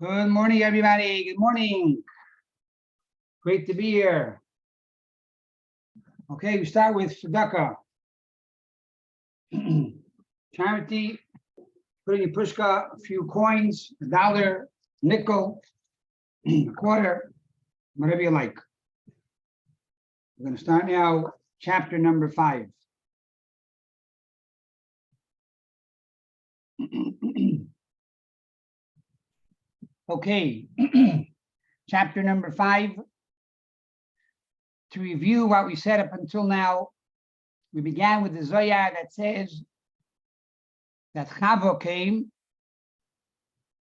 Good morning, everybody. Good morning. Great to be here. Okay, we start with tzedakah. Charity, putting in pushka, a few coins, $1, nickel, a quarter, whatever you like. We're going to start now, chapter number 5. Okay, chapter number 5. To review what we said up until now, we began with the Zohar that says that Chava came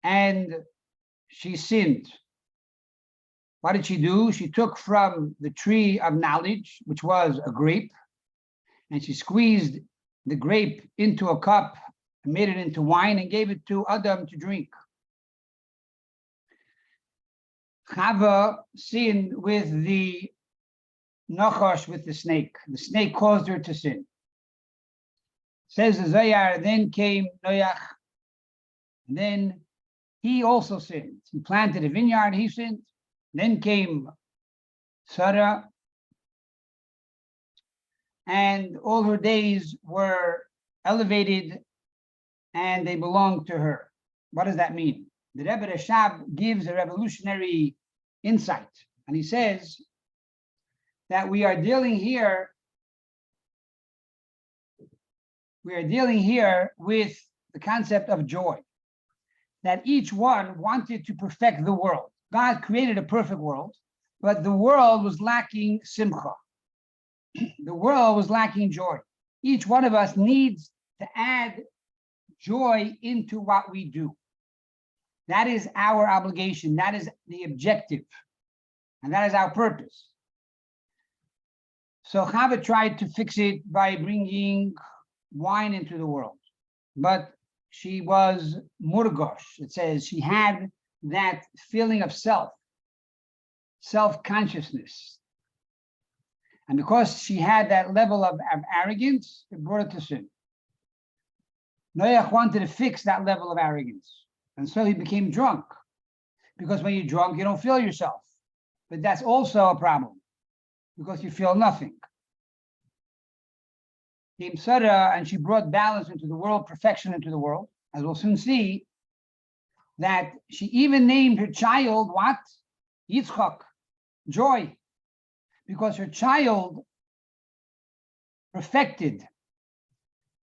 and she sinned. What did she do? She took from the tree of knowledge, which was a grape, and she squeezed the grape into a cup and made it into wine and gave it to Adam to drink. Chava sinned with the Nachash, with the snake. The snake caused her to sin. Says the Zohar, then came Noach, and then he also sinned. He planted a vineyard, he sinned. Then came Sarah, and all her days were elevated and they belonged to her. What does that mean? The Rebbe Rashab gives a revolutionary insight, and he says that we are dealing here with the concept of joy, that each one wanted to perfect the world. God created a perfect world, but the world was lacking simcha. The world was lacking joy. Each one of us needs to add joy into what we do. That is our obligation. That is the objective. And that is our purpose. So Chava tried to fix it by bringing wine into the world. But she was murgosh. It says she had that feeling of self-consciousness. And because she had that level of arrogance, it brought her to sin. Noach wanted to fix that level of arrogance. And so he became drunk, because when you're drunk, you don't feel yourself. But that's also a problem, because you feel nothing. Came Sarah, and she brought balance into the world, perfection into the world. As we'll soon see, that she even named her child what? Yitzchak, joy, because her child perfected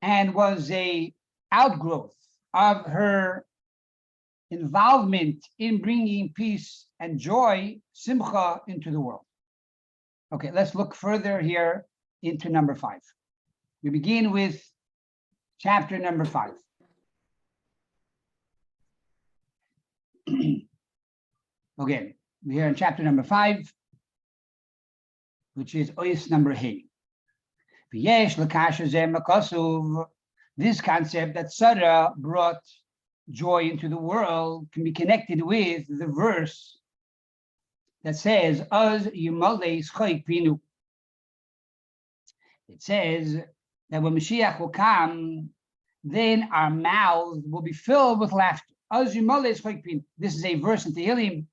and was a outgrowth of her involvement in bringing peace and joy, simcha, into the world. Okay, let's look further here into number 5. We begin with chapter number 5. Again, we're here in chapter number 5, which is Ois number Hey. This concept that Sarah brought joy into the world can be connected with the verse that says, "Az yimalei schayk pinu." It says that when Mashiach will come, then our mouths will be filled with laughter. Az yimalei schayk pinu. This is a verse in Tehillim,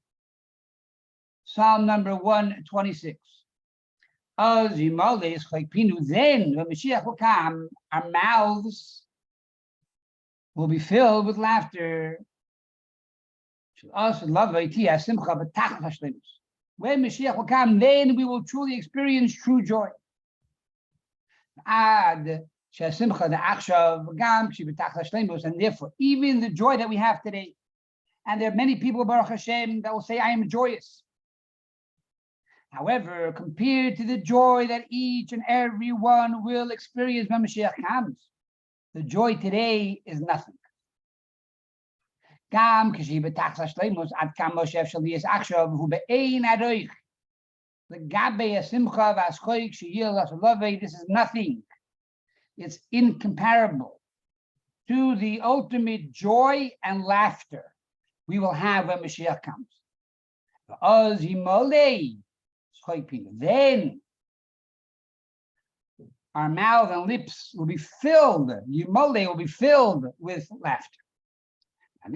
Psalm number 126. Az yimalei schayk pinu. Then when Mashiach will come, our mouths will be filled with laughter. When Mashiach will come, then we will truly experience true joy. And therefore, even the joy that we have today, and there are many people, Baruch Hashem, that will say, I am joyous. However, compared to the joy that each and every one will experience when Mashiach comes, the joy today is nothing. This is nothing. It's incomparable to the ultimate joy and laughter we will have when Mashiach comes. Then our mouth and lips will be filled, Yimole will be filled with laughter. And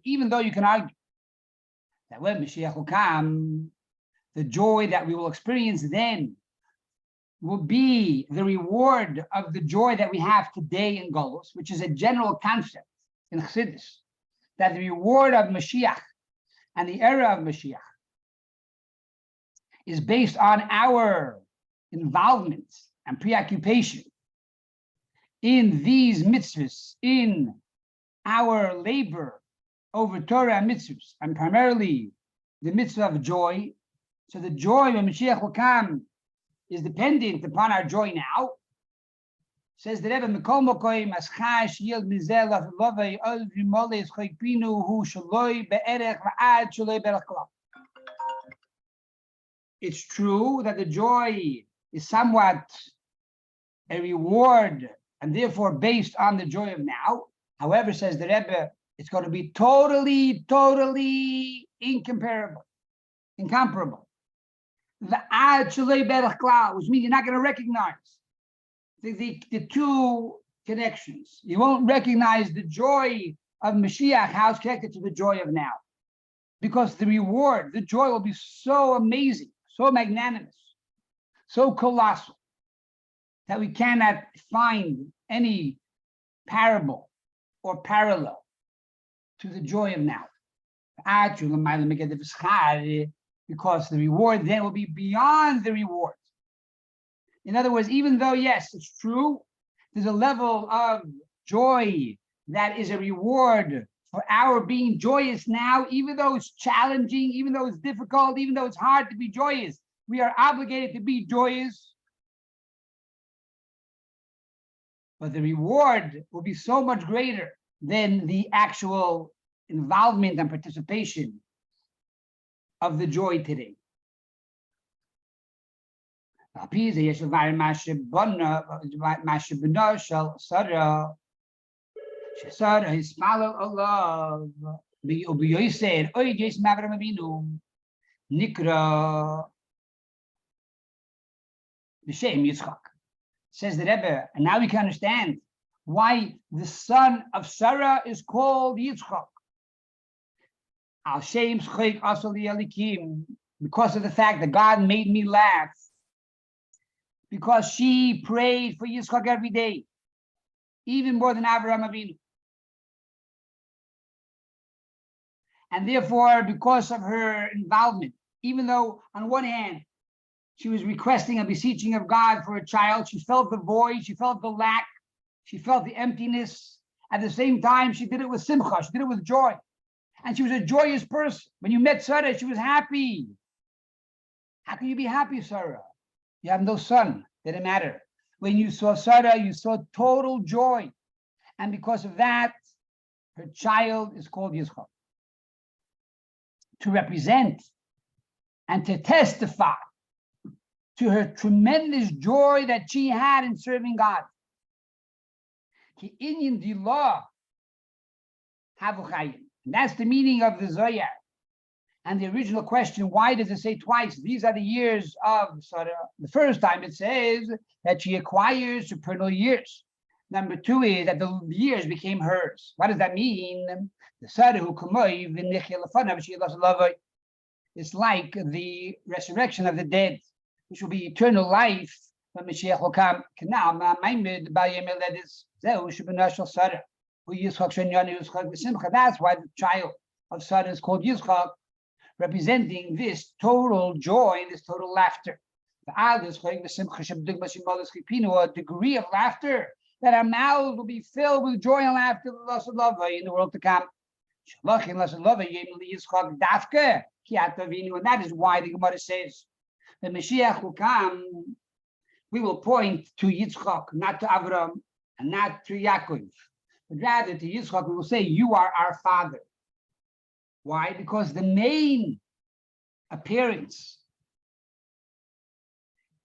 even though you can argue that when Mashiach will come, the joy that we will experience then will be the reward of the joy that we have today in Golus, which is a general concept in Chassidus, that the reward of Mashiach and the era of Mashiach is based on our involvement and preoccupation in these mitzvahs, in our labor over Torah and mitzvahs, and primarily the mitzvah of joy. So the joy when Mashiach will come is dependent upon our joy now. Says the Rebbe, Mikol Mokoim Aschash Yil Mizel of Lovei Ol Vimoles Choikpinu Hu Shaloi Be'erech Va'ad Shaloi Berech Kol. It's true that the joy is somewhat a reward and therefore based on the joy of now. However, says the Rebbe, it's going to be totally incomparable. The ad shalei berach klal, which means you're not going to recognize the two connections. You won't recognize the joy of Mashiach, how it's connected to the joy of now. Because the reward, the joy will be so amazing, so magnanimous, so colossal, that we cannot find any parable or parallel to the joy of now. Because the reward then will be beyond the reward. In other words, even though, yes, it's true, there's a level of joy that is a reward for our being joyous now, even though it's challenging, even though it's difficult, even though it's hard to be joyous, we are obligated to be joyous. But the reward will be so much greater than the actual involvement and participation of the joy today. Says the Rebbe, and now we can understand why the son of Sarah is called Yitzchak. Because of the fact that God made me laugh, because she prayed for Yitzchak every day, even more than Avraham Avinu. And therefore, because of her involvement, even though on one hand, she was requesting and beseeching of God for a child, she felt the void, she felt the lack, she felt the emptiness. At the same time, she did it with simcha, she did it with joy. And she was a joyous person. When you met Sarah, she was happy. How can you be happy, Sarah? You have no son. Didn't matter. When you saw Sarah, you saw total joy. And because of that, her child is called Yitzchak. To represent and to testify to her tremendous joy that she had in serving God. And that's the meaning of the Zohar. And the original question, why does it say twice? These are the years of Sarah. The first time it says that she acquires supernal years. Number two is that the years became hers. What does that mean? The Sarah who it's like the resurrection of the dead, which will be eternal life when Mashiach will come. That's why the child of Sarah is called Yitzchak, representing this total joy, this total laughter. A degree of laughter that our mouths will be filled with joy and laughter in the world to come. And that is why the Gemara says that Mashiach will come, we will point to Yitzchak, not to Avraham, and not to Yaakov, but rather to Yitzchak, we will say, you are our father. Why? Because the main appearance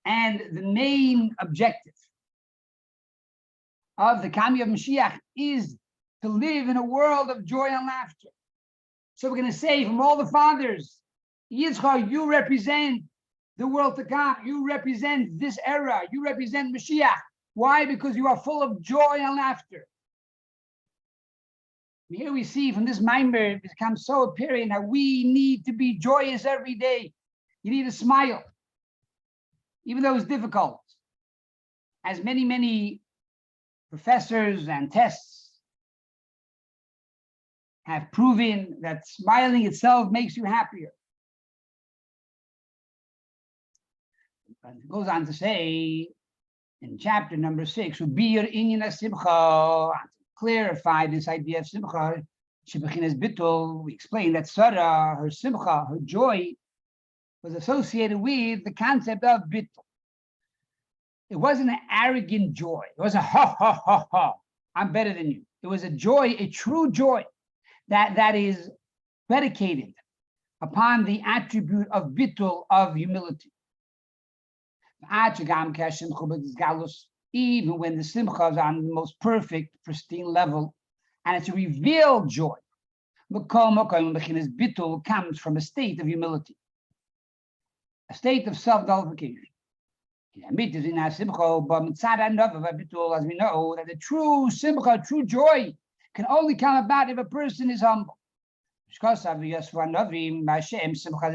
and the main objective of the coming of Mashiach is to live in a world of joy and laughter. So we're going to say from all the fathers, Yitzchak, you represent the world to come. You represent this era. You represent Mashiach. Why? Because you are full of joy and laughter. Here we see from this Maamar, it becomes so apparent that we need to be joyous every day. You need to smile, even though it's difficult. As many professors and tests have proven that smiling itself makes you happier. And it goes on to say in chapter number 6, clarify this idea of simcha. We explained that Sarah, her simcha, her joy, was associated with the concept of bittul. It wasn't an arrogant joy. It was a ha ha ha ha. I'm better than you. It was a joy, a true joy that is predicated upon the attribute of bittul, of humility. Even when the simcha is on the most perfect, pristine level, and it's a revealed joy. Bittul comes from a state of humility, a state of self-nullification. As we know, that the true simcha, true joy, can only come about if a person is humble. It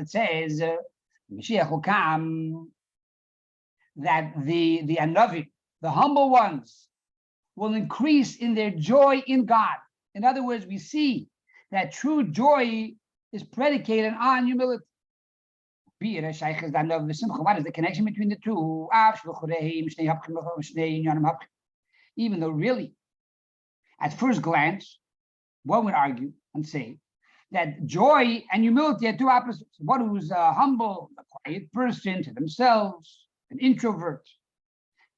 says, Mashiach will come, that the anavim, the humble ones, will increase in their joy in God. In other words, we see that true joy is predicated on humility. What is the connection between the two? Even though really, at first glance, one would argue and say that joy and humility are two opposites. One who's humble, a quiet person to themselves, an introvert,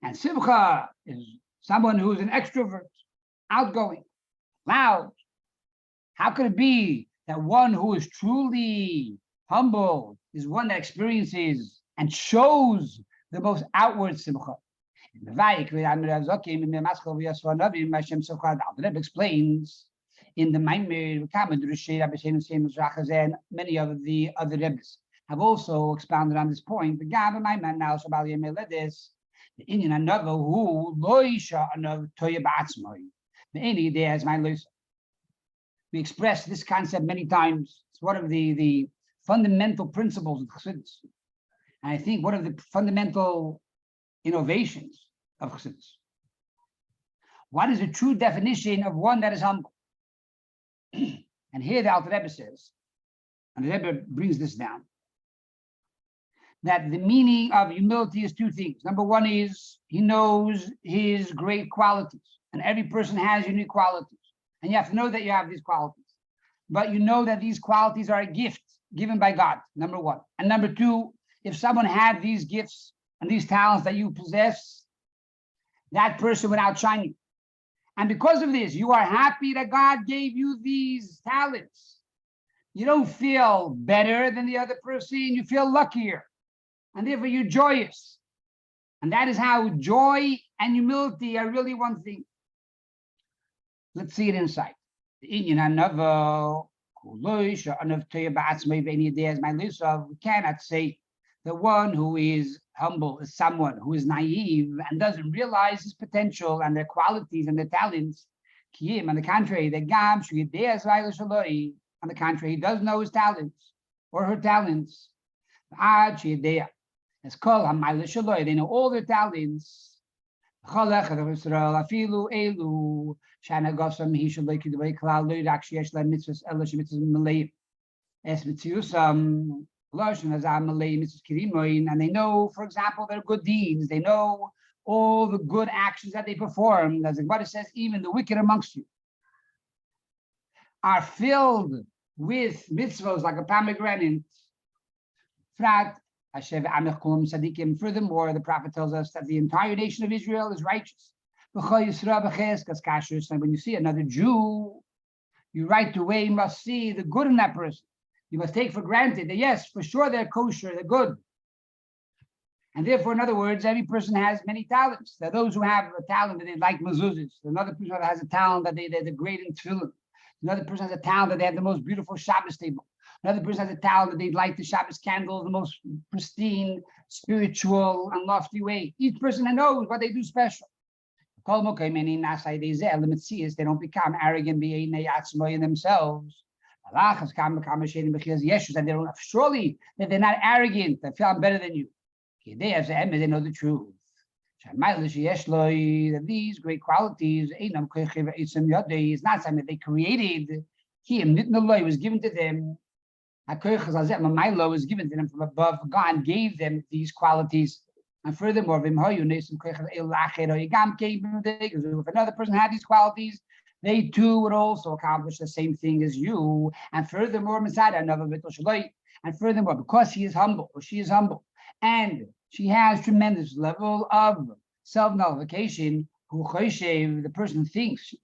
and simcha is someone who's an extrovert, outgoing, loud. How could it be that one who is truly humble is one that experiences and shows the most outward simcha? The Rebbe explains in the Maamar, and many of the other Rebbes have also expounded on this point. The Maamar now, the Indian another who loisha another toya ba'atzmai. The any there is my loisha. We express this concept many times. It's one of the fundamental principles of Chassidus, and I think one of the fundamental innovations of Chassidus. What is the true definition of one that is humble? And here the Alter Rebbe says, and the Rebbe brings this down, that the meaning of humility is two things. Number one is he knows his great qualities, and every person has unique qualities, and you have to know that you have these qualities, but you know that these qualities are a gift given by God, number one. And number two, if someone had these gifts and these talents that you possess, that person would outshine you. And because of this, you are happy that God gave you these talents. You don't feel better than the other person, you feel luckier. And therefore you're joyous. And that is how joy and humility are really one thing. Let's see it inside. We cannot say the one who is humble is someone who is naive and doesn't realize his potential and their qualities and their talents. On the contrary, on the contrary, he does know his talents or her talents. It's called they know all their talents. And they know, for example, their good deeds. They know all the good actions that they perform. As the Gemara says, even the wicked amongst you are filled with mitzvahs like a pomegranate. Furthermore, the prophet tells us that the entire nation of Israel is righteous. And when you see another Jew, you right away must see the good in that person. You must take for granted that, yes, for sure they're kosher, they're good. And therefore, in other words, every person has many talents. There are those who have a talent that they like mezuzahs. Another person that has a talent that they're great in tefillin. Another person has a talent that they have the most beautiful Shabbos table. Another person has a talent that they'd light the Shabbos candles the most pristine, spiritual, and lofty way. Each person knows what they do special. They don't become arrogant in themselves. And surely that they're not arrogant, they feel I'm better than you. They know the truth. That these great qualities is not something they created. It was given to them. Was given to them from above. God gave them these qualities. And furthermore, if another person had these qualities, they too would also accomplish the same thing as you. And furthermore, and furthermore, because he is humble, or she is humble, and she has tremendous level of self-nullification, the person thinks,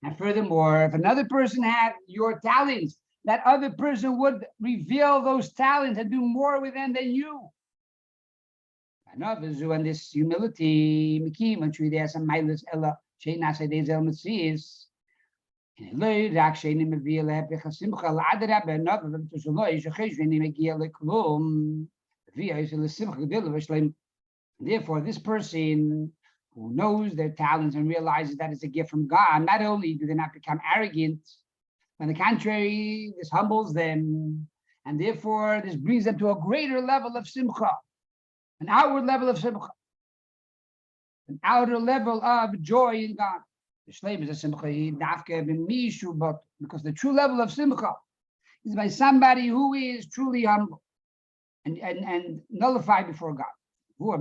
and furthermore, if another person had your talents, that other person would reveal those talents and do more with them than you. And this humility, therefore, this person who knows their talents and realizes that it's a gift from God, not only do they not become arrogant, on the contrary, this humbles them, and therefore this brings them to a greater level of simcha, an outward level of simcha, an outer level of joy in God. Because the true level of simcha is by somebody who is truly humble and nullified before God. We're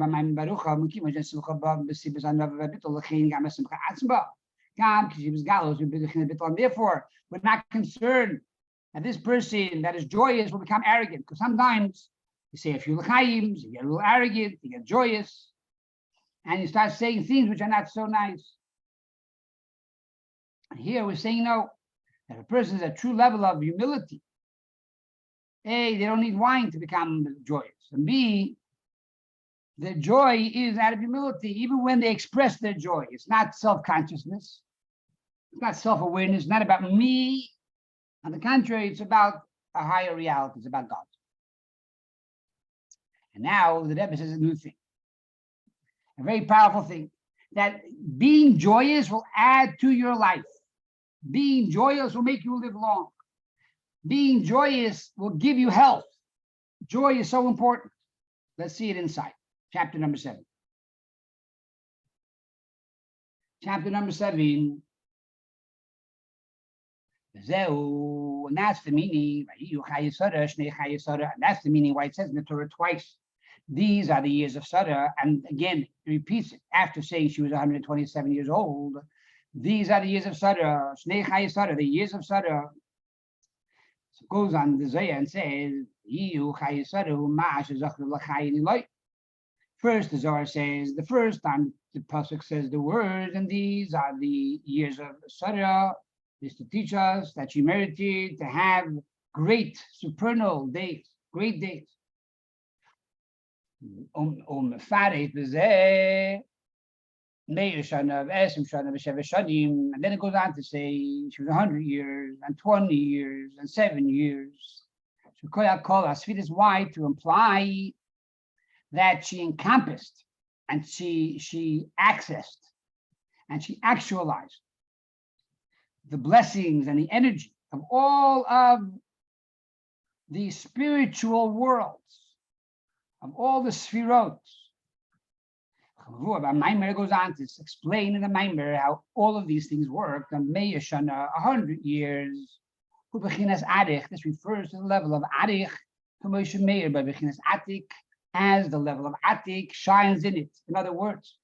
not concerned that this person that is joyous will become arrogant, because sometimes you say a few l'chaim, you get a little arrogant, you get joyous, and you start saying things which are not so nice. And here we're saying no, that a person is a true level of humility. A, they don't need wine to become joyous, and B, the joy is out of humility, even when they express their joy. It's not self-consciousness. It's not self-awareness. It's not about me. On the contrary, it's about a higher reality. It's about God. And now the Rebbe says a new thing, a very powerful thing, that being joyous will add to your life. Being joyous will make you live long. Being joyous will give you health. Joy is so important. Let's see it inside. Chapter number 7. Chapter number 7. And that's the meaning. That's the meaning why it says in the Torah twice. These are the years of Sarah. And again, it repeats it after saying she was 127 years old. These are the years of Sarah. The years of Sarah. So it goes on the Zayah and says, first, the Zohar says, the first time the Pasuk says the words, and these are the years of Sarah, is to teach us that she merited to have great supernal days, great days. And then it goes on to say she was 100 years, and 20 years, and 7 years. So Sfidus why to imply that she encompassed and she accessed and she actualized the blessings and the energy of all of the spiritual worlds, of all the sphirot. Maamar goes on to explain in the Maamar how all of these things work. And 100 years. This refers to the level of Arich, as the level of Atik shines in it. In other words,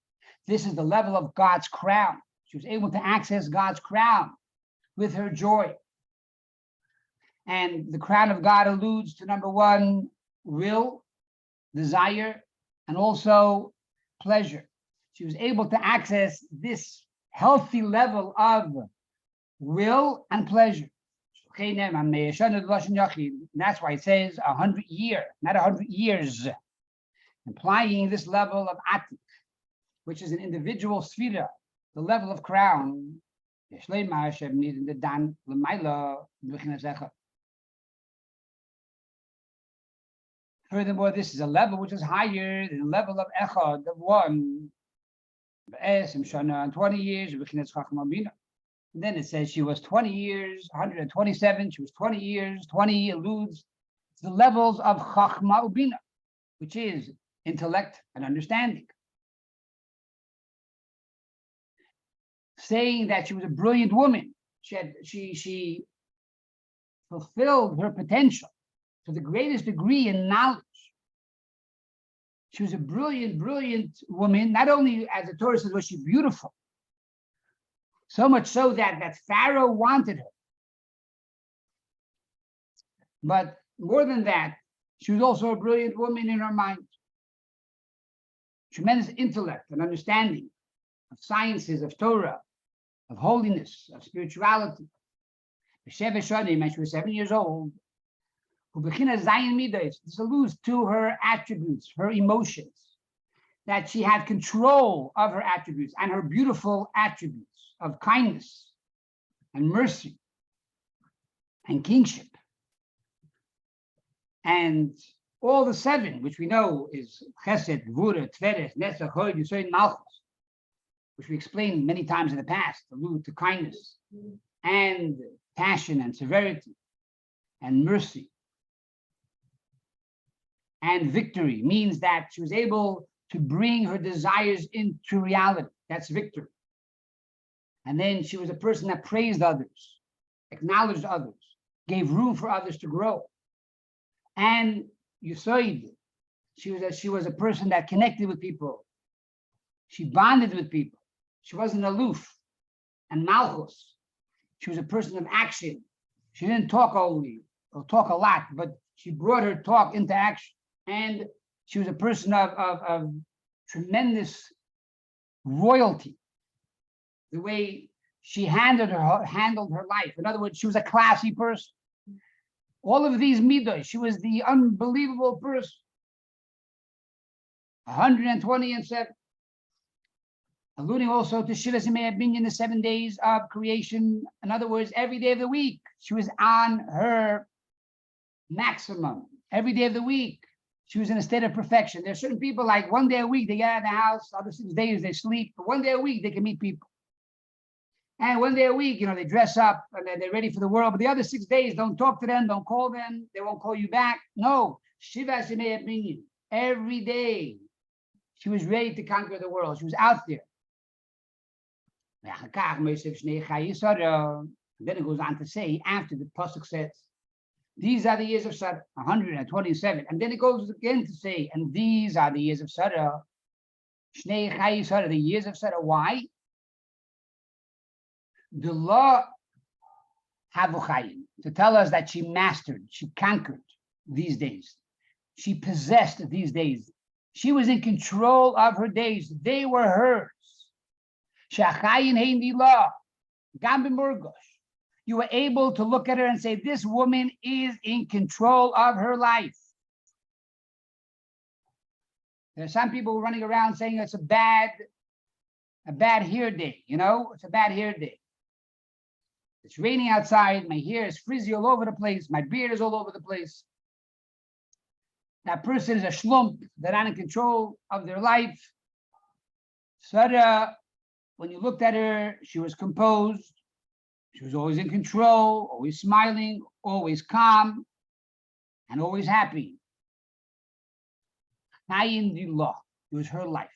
this is the level of God's crown. She was able to access God's crown with her joy. And the crown of God alludes to number one, will, desire, and also pleasure. She was able to access this healthy level of will and pleasure. And that's why it says 100 year, not 100 years, implying this level of atik, which is an individual sfira, the level of crown, Furthermore, this is a level which is higher than the level of echad, of one. And 20 years. And then it says she was 20 years, 127. She was 20 years, 20 alludes to the levels of chachma ubina, which is intellect and understanding. Saying that she was a brilliant woman. She fulfilled her potential to the greatest degree in knowledge. She was a brilliant woman. Not only, as the Torah says, was she beautiful, so much so that Pharaoh wanted her. But more than that, she was also a brilliant woman in her mind. Tremendous intellect and understanding of sciences, of Torah, of holiness, of spirituality. She was 7 years old. This alludes to her attributes, her emotions, that she had control of her attributes and her beautiful attributes of kindness and mercy and kingship. And all the seven, which we know is Chesed, Gvura, Tveres, Netzach, Hod, Yisod, Malchus, which we explained many times in the past, allude to kindness and passion and severity and mercy. And victory means that she was able to bring her desires into reality. That's victory. And then she was a person that praised others, acknowledged others, gave room for others to grow. And Yesod, she was a person that connected with people. She bonded with people. She wasn't aloof. And Malchus, she was a person of action. She didn't talk only, or talk a lot, but she brought her talk into action. And she was a person of tremendous royalty. The way she handled her life. In other words, she was a classy person. All of these midos, she was the unbelievable person. 127. Alluding also to Shivas Yemei Binyan, the 7 days of creation. In other words, every day of the week, she was on her maximum. Every day of the week, she was in a state of perfection. There are certain people like 1 day a week, they get out of the house, other 6 days they sleep, but 1 day a week they can meet people. And 1 day a week, they dress up and they're ready for the world, but the other 6 days, don't talk to them, don't call them, they won't call you back. No, Shivas Yemei Binyan, every day, she was ready to conquer the world. She was out there. And then it goes on to say, after the pasuk says, these are the years of Sarah, 127. And then it goes again to say, and these are the years of Sarah, the years of Sarah. Why? The law to tell us that she mastered, she conquered these days. She possessed these days. She was in control of her days. They were hers. You were able to look at her and say, this woman is in control of her life. There are some people running around saying it's a bad hair day, it's a bad hair day. It's raining outside, my hair is frizzy all over the place, my beard is all over the place. That person is a shlump, they're not in control of their life. Sarah, when you looked at her, she was composed. She was always in control, always smiling, always calm, and always happy. It was her life.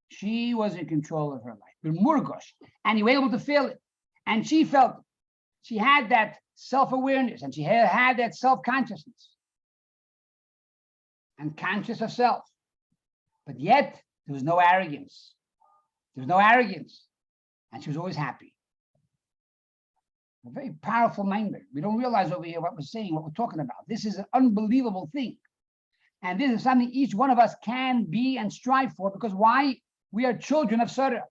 She was in control of her life. And you were able to feel it. And she felt it. She had that self-awareness and she had that self-consciousness and conscious of self. But yet, there was no arrogance. There was no arrogance. And she was always happy. A very powerful mind. We don't realize over here what we're saying, what we're talking about. This is an unbelievable thing. And this is something each one of us can be and strive for, because why? We are children of Sarah.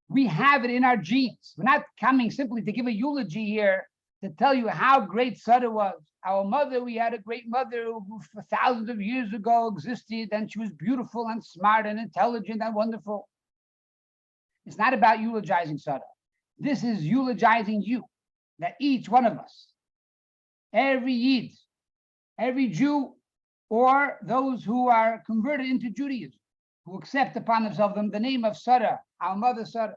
We have it in our genes. We're not coming simply to give a eulogy here to tell you how great Sarah was. Our mother, we had a great mother who for thousands of years ago existed, and she was beautiful and smart and intelligent and wonderful. It's not about eulogizing Sarah. This is eulogizing you, that each one of us, every Yid, every Jew, or those who are converted into Judaism, who accept upon themselves the name of Sarah, our mother Sarah.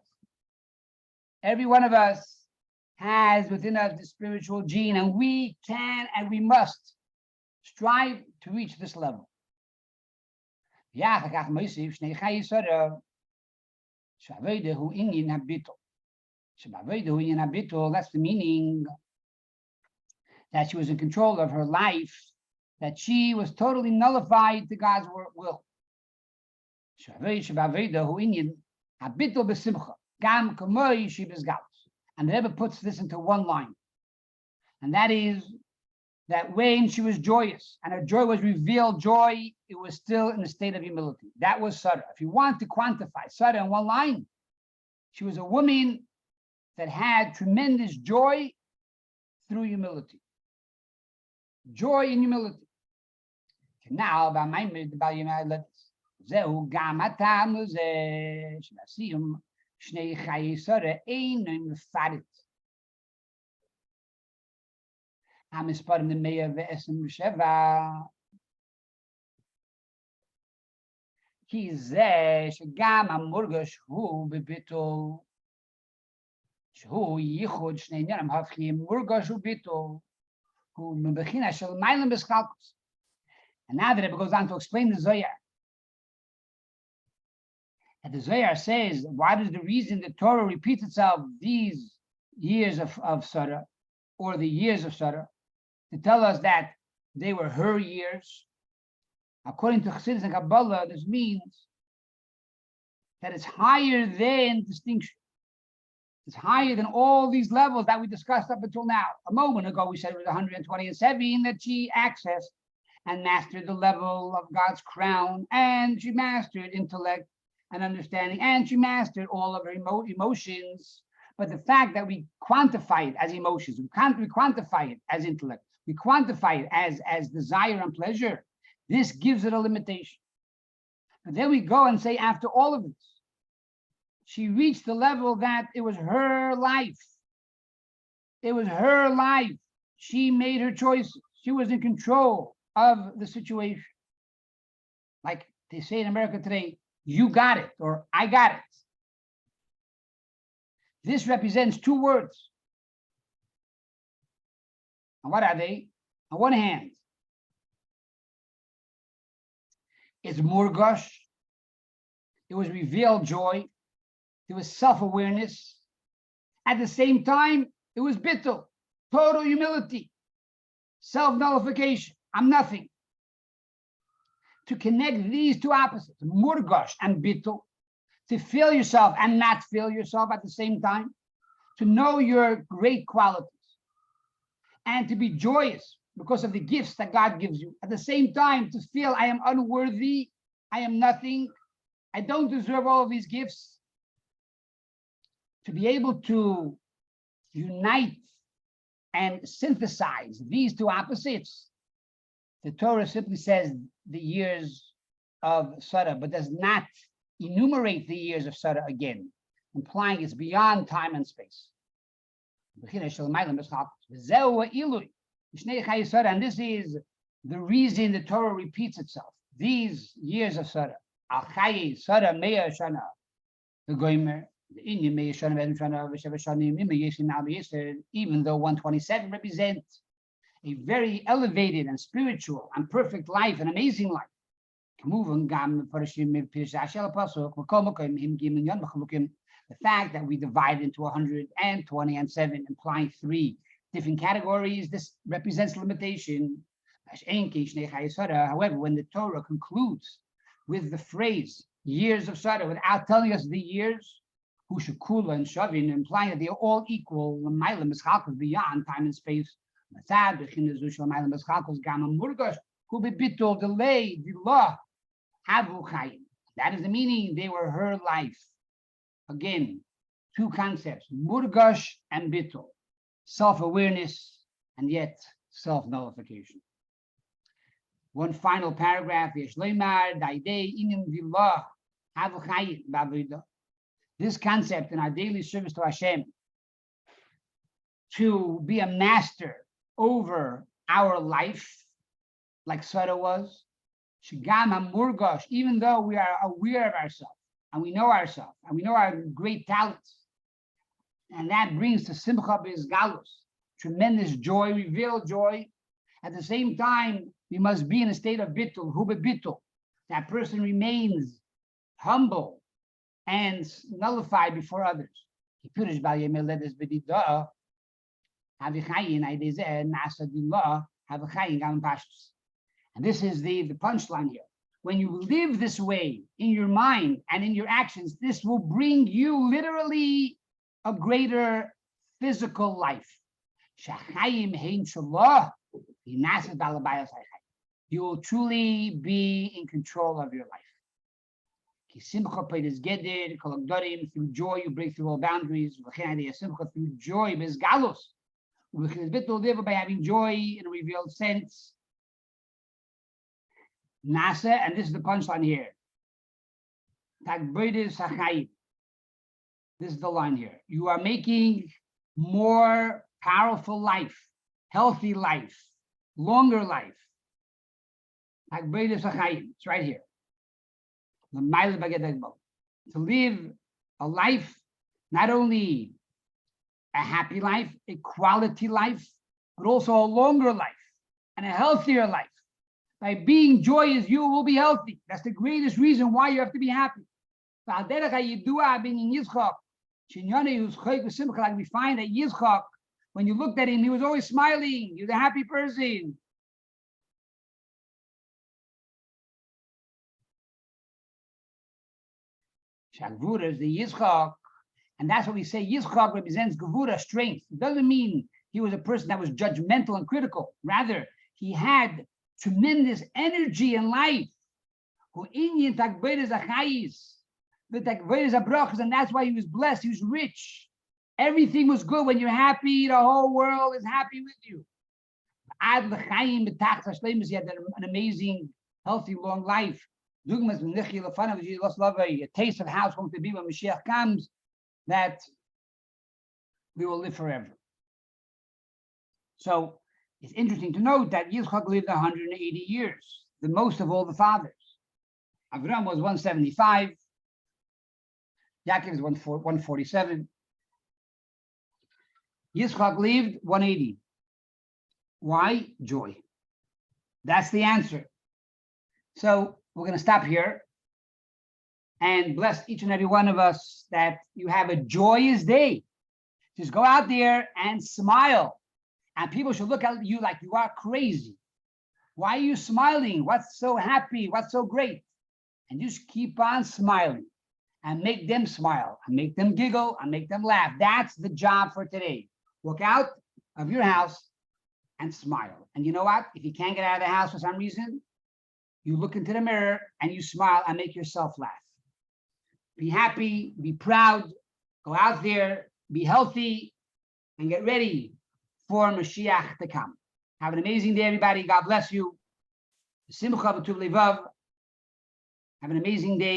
Every one of us has within us the spiritual gene, and we can and we must strive to reach this level. That's the meaning, that she was in control of her life, that she was totally nullified to God's will. And the Rebbe puts this into one line, and that is that when she was joyous and her joy was revealed joy, it was still in a state of humility. That was Sarah. If you want to quantify Sarah in one line, she was a woman that had tremendous joy through humility. Joy and humility. Now, by my Shnei Chayei Sarah Ein Mefarit. המספר ב-127, כי זה שגם המורגש הוא בביטול, שהוא ייחוד שני עניינים הפכים, מורגש וביטול, הוא מבחינה של מיילם בסחלקוס. And now the Rebbe goes on to explain the Zohar. And the Zohar says, what is the reason the Torah repeats itself these years of Sarah, or the years of Sarah, to tell us that they were her years? According to Chassidus and Kabbalah, this means that it's higher than distinction. It's higher than all these levels that we discussed up until now. A moment ago, we said it was 127 that she accessed and mastered the level of God's crown, and she mastered intellect and understanding, and she mastered all of her emotions. But the fact that we quantify it as emotions, we quantify it as intellect, we quantify it as desire and pleasure, this gives it a limitation. But then we go and say, after all of this, she reached the level that it was her life. It was her life. She made her choices. She was in control of the situation. Like they say in America today, you got it, or I got it. This represents two words. And what are they? On one hand, it's murgash. It was revealed joy. It was self-awareness. At the same time, it was bittul, total humility, self-nullification. I'm nothing. To connect these two opposites, murgash and bittul, to feel yourself and not feel yourself at the same time, to know your great qualities, and to be joyous because of the gifts that God gives you. At the same time, to feel I am unworthy, I am nothing, I don't deserve all of these gifts. To be able to unite and synthesize these two opposites, the Torah simply says the years of Sarah, but does not enumerate the years of Sarah again, implying it's beyond time and space. And this is the reason the Torah repeats itself. These years of Sarah, the Goymer, even though 127 represents a very elevated and spiritual and perfect life, an amazing life. The fact that we divide into 120 and 7, implying 3 different categories, this represents limitation. However, when the Torah concludes with the phrase years of Sarah without telling us the years, Hushakula and Shavin, implying that they are all equal, beyond time and space. That is the meaning, they were her life. Again, two concepts, murgash and bittul, self-awareness and yet self-nullification. One final paragraph, this concept in our daily service to Hashem to be a master over our life, like Sarah was. Shigam hamurgosh, even though we are aware of ourselves and we know ourselves and we know our great talents, and that brings to simcha b'izgalus, tremendous joy, revealed joy. At the same time, we must be in a state of bittul, hu bittul. That person remains humble and nullified before others. And this is the punchline here. When you live this way in your mind and in your actions, this will bring you literally a greater physical life. You will truly be in control of your life. Through joy, you break through all boundaries. Through joy, by having joy in a revealed sense. Nasa, and this is the punchline here. This is the line here. You are making more powerful life, healthy life, longer life. It's right here. To live a life, not only a happy life, a quality life, but also a longer life and a healthier life. By being joyous, you will be healthy. That's the greatest reason why you have to be happy. Like we find that Yitzchak, when you looked at him, he was always smiling. He was a happy person. Gevura is the Yitzchak, and that's what we say. Yitzchak represents Gevura, strength. It doesn't mean he was a person that was judgmental and critical. Rather, he had tremendous energy in life. And that's why he was blessed. He was rich. Everything was good. When you're happy, the whole world is happy with you. He had an amazing, healthy, long life. A taste of how it's going to be when Mashiach comes, that we will live forever. So it's interesting to note that Yitzchak lived 180 years, the most of all the fathers. Avraham was 175. Yaakov is 147. Yitzchak lived 180. Why? Joy. That's the answer. So we're going to stop here and bless each and every one of us that you have a joyous day. Just go out there and smile. And people should look at you like you are crazy. Why are you smiling? What's so happy? What's so great? And just keep on smiling and make them smile and make them giggle and make them laugh. That's the job for today. Walk out of your house and smile. And you know what? If you can't get out of the house for some reason, you look into the mirror and you smile and make yourself laugh. Be happy, be proud, go out there, be healthy, and get ready for Mashiach to come. Have an amazing day, everybody. God bless you. Simcha b'tuv levav. Have an amazing day.